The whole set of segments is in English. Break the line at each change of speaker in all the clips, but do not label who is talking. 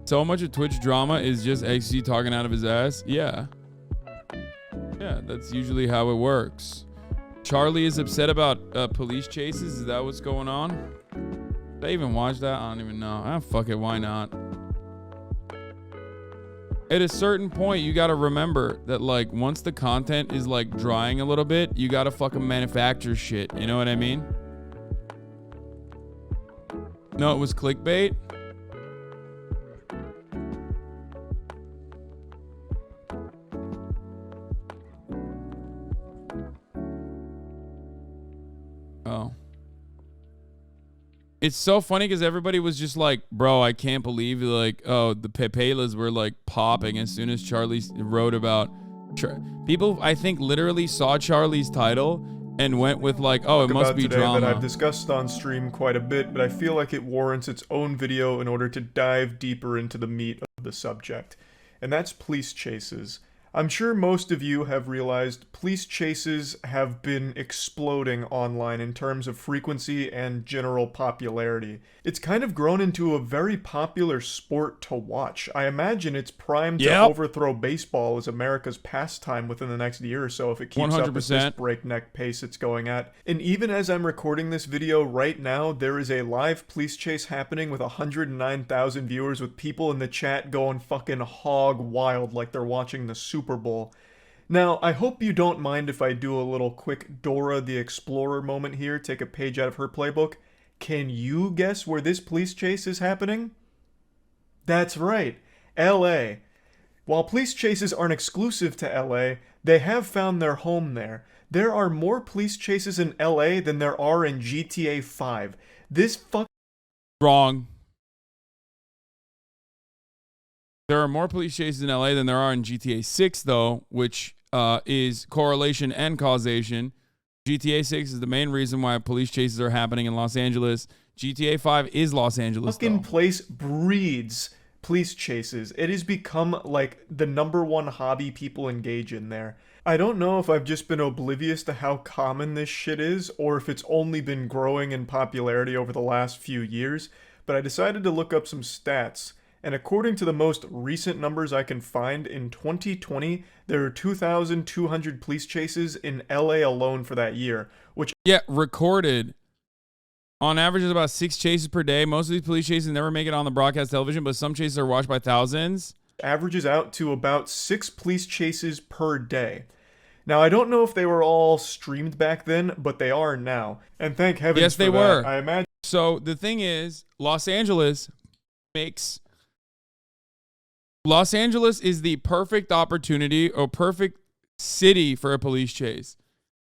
So much of Twitch drama is just XG talking out of his ass. Yeah. Yeah, that's usually how it works. Charlie is upset about police chases. Is that what's going on? Did I even watch that? I don't even know. Ah, fuck it. Why not? At a certain point, you gotta remember that, like, once the content is, like, drying a little bit, you gotta fucking manufacture shit. You know what I mean? No, it was clickbait. Oh. It's so funny because everybody was just like, bro, I can't believe, like, oh, the Pepelas were, like, popping as soon as Charlie wrote about... People, I think, literally saw Charlie's title and went with, like, oh, it must be drama.
That I've discussed on stream quite a bit, but I feel like it warrants its own video in order to dive deeper into the meat of the subject. And that's police chases. I'm sure most of you have realized police chases have been exploding online in terms of frequency and general popularity. It's kind of grown into a very popular sport to watch. I imagine it's primed to overthrow baseball as America's pastime within the next year or so if it keeps 100%. Up at this breakneck pace it's going at. And even as I'm recording this video right now, there is a live police chase happening with 109,000 viewers with people in the chat going fucking hog wild like they're watching the Super Bowl. Now, I hope you don't mind if I do a little quick Dora the Explorer moment here, take a page out of her playbook. Can you guess where this police chase is happening? That's right, LA. While police chases aren't exclusive to LA, they have found their home there. There are more police chases in LA than there are in GTA 5. This
Wrong. There are more police chases in LA than there are in GTA 6, though, which is correlation and causation. GTA 6 is the main reason why police chases are happening in Los Angeles. GTA 5 is Los Angeles,
fucking place breeds police chases. It has become like the #1 hobby people engage in there. I don't know if I've just been oblivious to how common this shit is, or if it's only been growing in popularity over the last few years, but I decided to look up some stats. And according to the most recent numbers I can find, in 2020, there are 2,200 police chases in LA alone for that year, which...
Yeah, recorded. On average, is about 6 chases per day. Most of these police chases never make it on the broadcast television, but some chases are watched by thousands.
Averages out to about 6 police chases per day. Now, I don't know if they were all streamed back then, but they are now. And thank heavens
yes,
for
they
that.
were.
I imagine...
So, the thing is, Los Angeles is the perfect opportunity or perfect city for a police chase.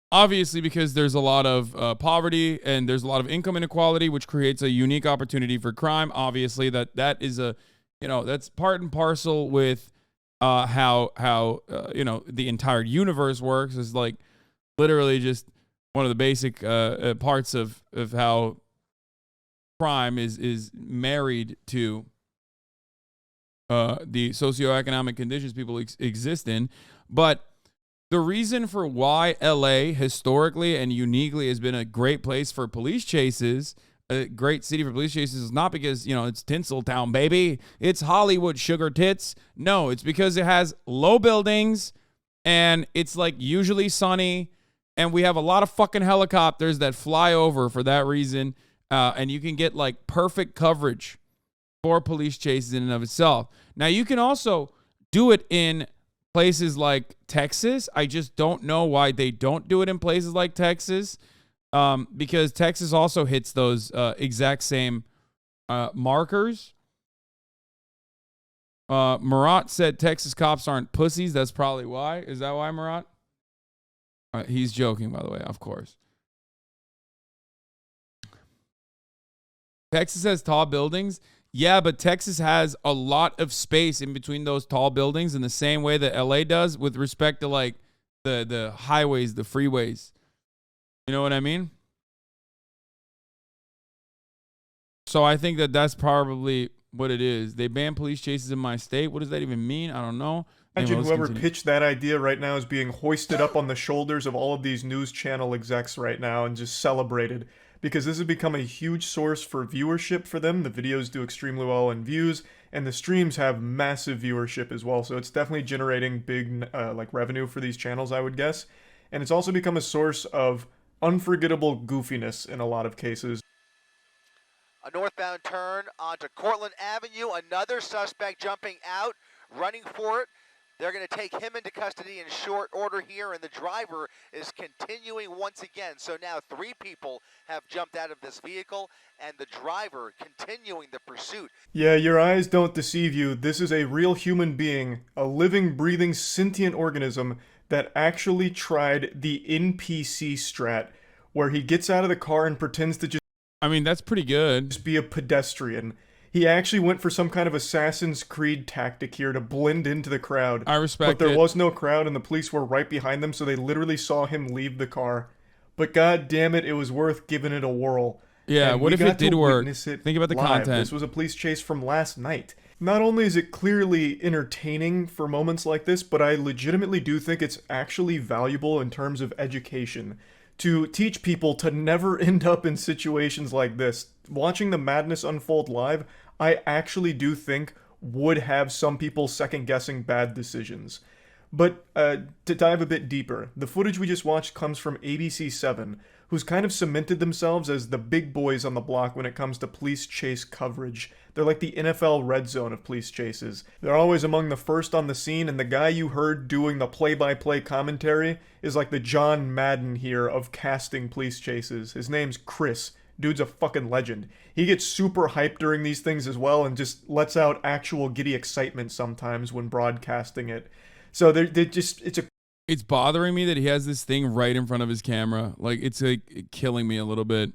Obviously, because there's a lot of poverty and there's a lot of income inequality, which creates a unique opportunity for crime. Obviously, that is that's part and parcel with how the entire universe works. Is like literally just one of the basic parts of how crime is married to the socioeconomic conditions people exist in. But the reason for why LA historically and uniquely has been a great place for police chases, a great city for police chases, is not because, it's Tinseltown, baby. It's Hollywood sugar tits. No, it's because it has low buildings and it's like usually sunny and we have a lot of fucking helicopters that fly over for that reason. And you can get like perfect coverage for police chases in and of itself. Now, you can also do it in places like Texas. I just don't know why they don't do it in places like Texas, because Texas also hits those exact same markers. Marat said Texas cops aren't pussies. That's probably why. Is that why, Marat? He's joking, by the way, of course. Texas has tall buildings. Yeah, but Texas has a lot of space in between those tall buildings in the same way that LA does with respect to like the highways, the freeways. You know what I mean? So I think that's probably what it is. They ban police chases in my state. What does that even mean? I don't know.
Imagine whoever pitched that idea right now is being hoisted up on the shoulders of all of these news channel execs right now and just celebrated. Because this has become a huge source for viewership for them. The videos do extremely well in views. and the streams have massive viewership as well. So it's definitely generating big like revenue for these channels, I would guess. And it's also become a source of unforgettable goofiness in a lot of cases.
A northbound turn onto Cortlandt Avenue. Another suspect jumping out, running for it. They're going to take him into custody in short order here, and the driver is continuing once again. So now 3 people have jumped out of this vehicle, and the driver continuing the pursuit.
Yeah, your eyes don't deceive you. This is a real human being, a living, breathing, sentient organism that actually tried the NPC strat, where he gets out of the car and pretends to just
I mean, that's pretty good.
be a pedestrian. He actually went for some kind of Assassin's Creed tactic here to blend into the crowd.
I respect
But there
it.
was no crowd and the police were right behind them, so they literally saw him leave the car. But god damn it, it was worth giving it a whirl.
Yeah,
And
what
we
if it
got
did
to
work?
witness it
Think about the
live.
content.
This was a police chase from last night. Not only is it clearly entertaining for moments like this, but I legitimately do think it's actually valuable in terms of education. To teach people to never end up in situations like this. Watching the madness unfold live, I actually do think would have some people second-guessing bad decisions. But to dive a bit deeper, the footage we just watched comes from ABC7, who's kind of cemented themselves as the big boys on the block when it comes to police chase coverage. They're like the NFL red zone of police chases. They're always among the first on the scene, and the guy you heard doing the play-by-play commentary is like the John Madden here of casting police chases. His name's Chris. Dude's a fucking legend. He gets super hyped during these things as well and just lets out actual giddy excitement sometimes when broadcasting it. So
It's bothering me that he has this thing right in front of his camera. Like, it's like killing me a little bit.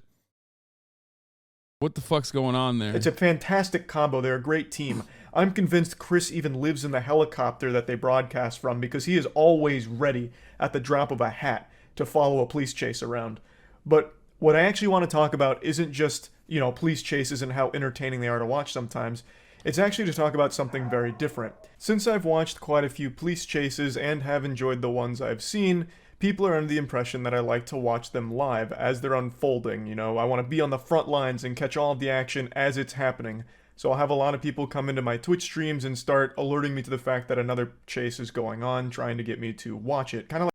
What the fuck's going on there?
It's a fantastic combo. They're a great team. I'm convinced Chris even lives in the helicopter that they broadcast from because he is always ready at the drop of a hat to follow a police chase around. But what I actually want to talk about isn't just, police chases and how entertaining they are to watch sometimes. It's actually to talk about something very different. Since I've watched quite a few police chases and have enjoyed the ones I've seen, people are under the impression that I like to watch them live as they're unfolding. I want to be on the front lines and catch all of the action as it's happening. So I'll have a lot of people come into my Twitch streams and start alerting me to the fact that another chase is going on, trying to get me to watch it. Kind of like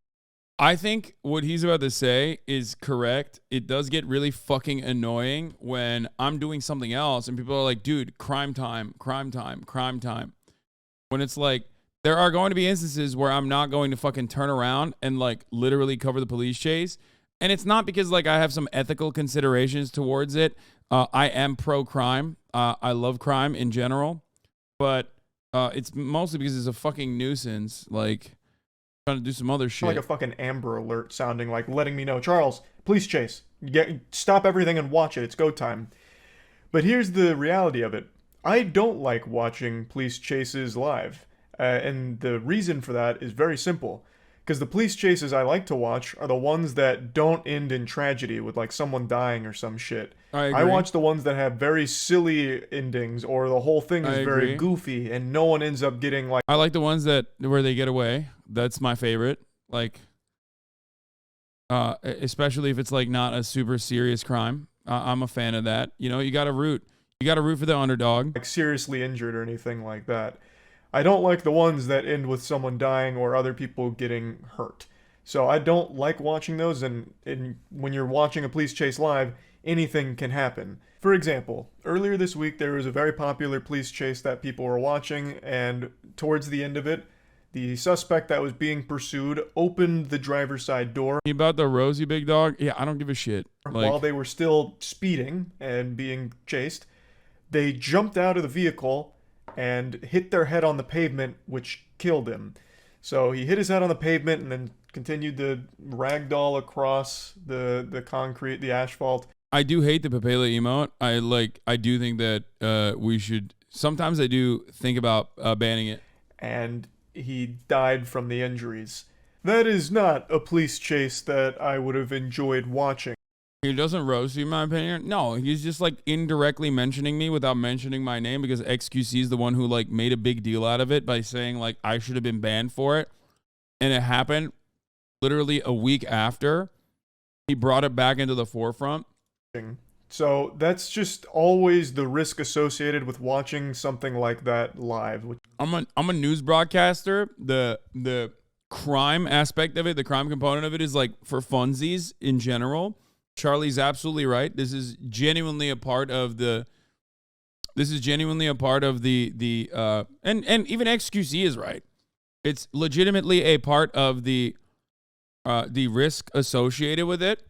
I think what he's about to say is correct. It does get really fucking annoying when I'm doing something else and people are like, dude, crime time, crime time, crime time. When it's like, there are going to be instances where I'm not going to fucking turn around and like literally cover the police chase. And it's not because like I have some ethical considerations towards it. I am pro-crime. I love crime in general. But it's mostly because it's a fucking nuisance. Like, trying to do some other shit.
like a fucking Amber Alert sounding like letting me know, Charles, police chase. Stop everything and watch it. It's go time. But here's the reality of it. I don't like watching police chases live. And the reason for that is very simple. Because the police chases I like to watch are the ones that don't end in tragedy with like someone dying or some shit.
I
watch the ones that have very silly endings or the whole thing is very goofy and no one ends up getting like...
I like the ones where they get away. That's my favorite. Like, especially if it's like not a super serious crime. I'm a fan of that. You gotta root. You gotta root for the underdog.
Like seriously injured or anything like that. I don't like the ones that end with someone dying or other people getting hurt. So I don't like watching those, and when you're watching a police chase live, anything can happen. For example, earlier this week there was a very popular police chase that people were watching, and towards the end of it, the suspect that was being pursued opened the driver's side door.
About the Rosie big dog? Yeah, I don't give a shit.
While they were still speeding and being chased, they jumped out of the vehicle and hit their head on the pavement, which killed him. So he hit his head on the pavement and then continued to ragdoll across the concrete, the asphalt.
I do hate the Papela emote. I do think that we should... Sometimes I do think about banning it.
And he died from the injuries. That is not a police chase that I would have enjoyed watching.
He doesn't roast you, in my opinion. No, he's just like indirectly mentioning me without mentioning my name because XQC is the one who like made a big deal out of it by saying like I should have been banned for it. And it happened literally a week after he brought it back into the forefront.
So that's just always the risk associated with watching something like that live.
I'm a news broadcaster. The crime aspect of it, the crime component of it is like for funsies in general. Charlie's absolutely right. This is genuinely a part of the and even XQC is right. It's legitimately a part of the risk associated with it.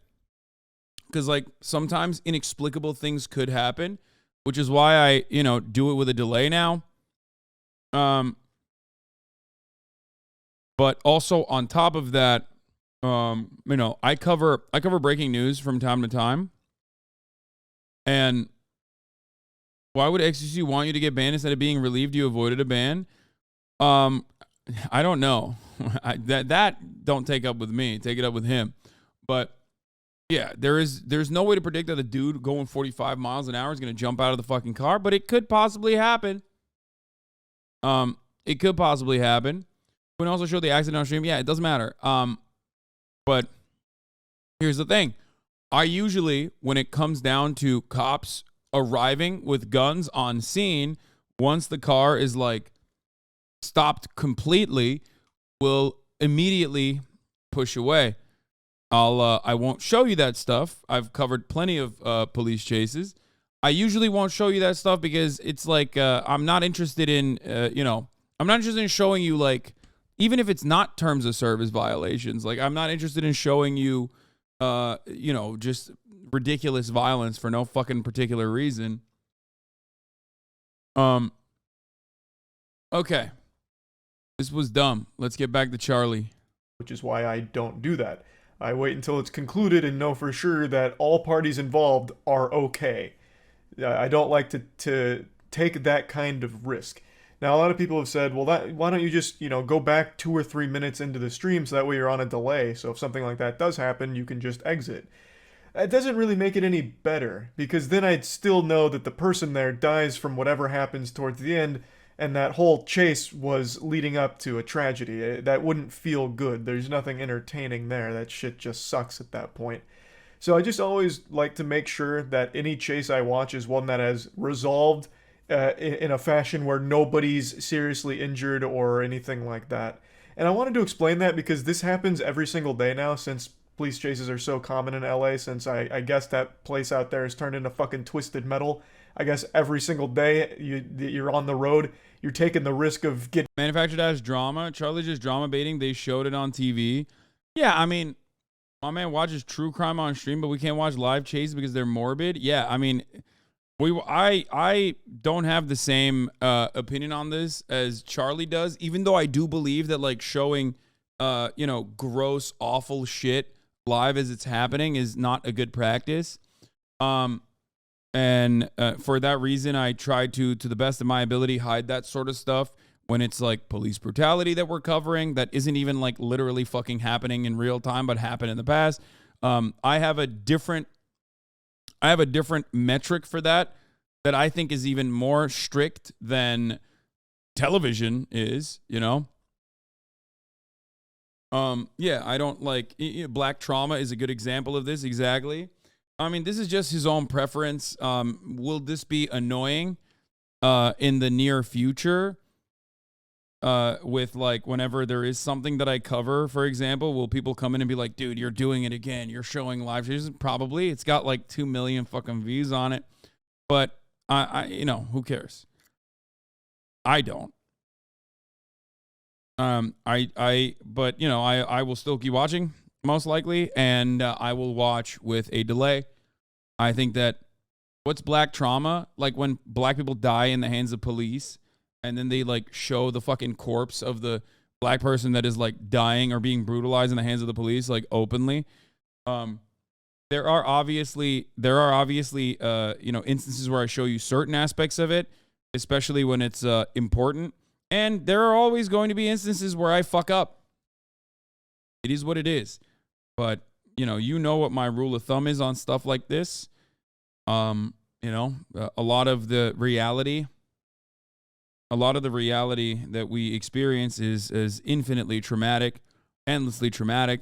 Because like sometimes inexplicable things could happen, which is why I, do it with a delay now. But also on top of that, I cover breaking news from time to time. And why would XQC want you to get banned instead of being relieved you avoided a ban? I don't know. That don't take up with me. Take it up with him. But yeah, there's no way to predict that a dude going 45 miles an hour is going to jump out of the fucking car, but it could possibly happen. It could possibly happen. We can also show the accident on stream. Yeah, it doesn't matter. But here's the thing. I usually, when it comes down to cops arriving with guns on scene, once the car is like stopped completely, will immediately push away. I won't show you that stuff. I've covered plenty of police chases. I usually won't show you that stuff because it's like I'm not interested in I'm not interested in showing you, like, even if it's not terms of service violations. Like, I'm not interested in showing you just ridiculous violence for no fucking particular reason. Okay. This was dumb. Let's get back to Charlie.
Which is why I don't do that. I wait until it's concluded and know for sure that all parties involved are okay. I don't like to take that kind of risk. Now, a lot of people have said, well, why don't you just, go back 2 or 3 minutes into the stream so that way you're on a delay. So if something like that does happen, you can just exit. It doesn't really make it any better, because then I'd still know that the person there dies from whatever happens towards the end, and that whole chase was leading up to a tragedy. That wouldn't feel good. There's nothing entertaining there. That shit just sucks at that point. So I just always like to make sure that any chase I watch is one that has resolved in a fashion where nobody's seriously injured or anything like that. And I wanted to explain that because this happens every single day now, since police chases are so common in LA, since I guess that place out there has turned into fucking Twisted Metal. I guess every single day you're on the road, you're taking the risk of getting
manufactured as drama. Charlie just drama baiting. They showed it on TV. Yeah, I mean, my man watches true crime on stream, but we can't watch live chases because they're morbid. Yeah, I mean, I don't have the same opinion on this as Charlie does, even though I do believe that, like, showing gross, awful shit live as it's happening is not a good practice. And for that reason, I try to the best of my ability, hide that sort of stuff when it's like police brutality that we're covering that isn't even like literally fucking happening in real time, but happened in the past. I have a different metric for that I think is even more strict than television is, Yeah, I don't like black trauma is a good example of this. Exactly. I mean, this is just his own preference. Will this be annoying in the near future? With like whenever there is something that I cover, for example, will people come in and be like, dude, you're doing it again. You're showing live shows. Probably. It's got like 2 million fucking views on it. But I who cares? I don't. But I will still keep watching most likely, and I will watch with a delay. I think that what's black trauma? Like when black people die in the hands of police, and then they like show the fucking corpse of the black person that is like dying or being brutalized in the hands of the police, like openly. There are obviously instances where I show you certain aspects of it, especially when it's important. And there are always going to be instances where I fuck up. It is what it is. But, you know what my rule of thumb is on stuff like this. A lot of the reality that we experience is infinitely traumatic, endlessly traumatic.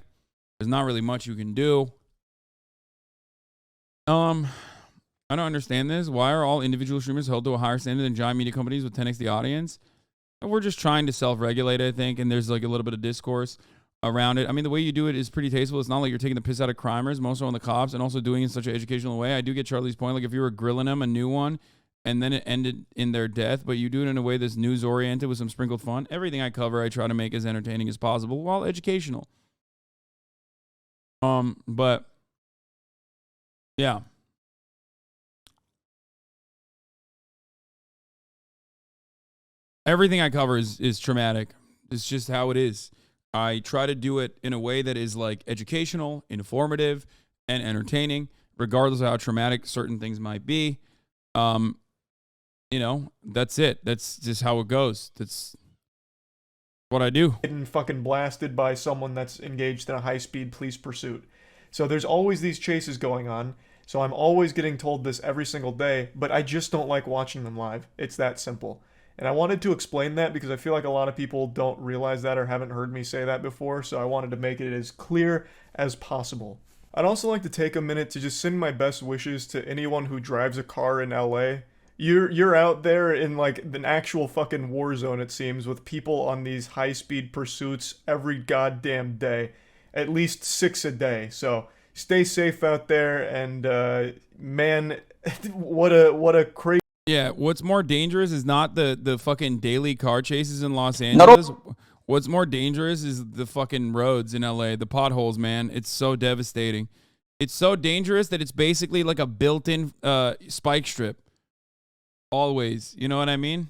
There's not really much you can do. I don't understand this. Why are all individual streamers held to a higher standard than giant media companies with 10x the audience? We're just trying to self-regulate, I think, and there's like a little bit of discourse around it. I mean, the way you do it is pretty tasteful. It's not like you're taking the piss out of crimers, most on the cops, and also doing it in such an educational way. I do get Charlie's point. Like if you were grilling them a new one and then it ended in their death, but you do it in a way that's news-oriented with some sprinkled fun. Everything I cover, I try to make as entertaining as possible while educational. But yeah. Everything I cover is traumatic. It's just how it is. I try to do it in a way that is like educational, informative, and entertaining, regardless of how traumatic certain things might be. You know, that's it. That's just how it goes. That's what I do.
Getting fucking blasted by someone that's engaged in a high-speed police pursuit. So there's always these chases going on. So I'm always getting told this every single day, but I just don't like watching them live. It's that simple. And I wanted to explain that because I feel like a lot of people don't realize that or haven't heard me say that before, so I wanted to make it as clear as possible. I'd also like to take a minute to just send my best wishes to anyone who drives a car in LA. You're out there in like an actual fucking war zone, it seems, with people on these high-speed pursuits every goddamn day. At least 6 a day. So stay safe out there, and man, what a crazy...
Yeah, what's more dangerous is not the fucking daily car chases in Los Angeles. What's more dangerous is the fucking roads in LA, the potholes, man. It's so devastating. It's so dangerous that it's basically like a built-in spike strip. Always. You know what I mean?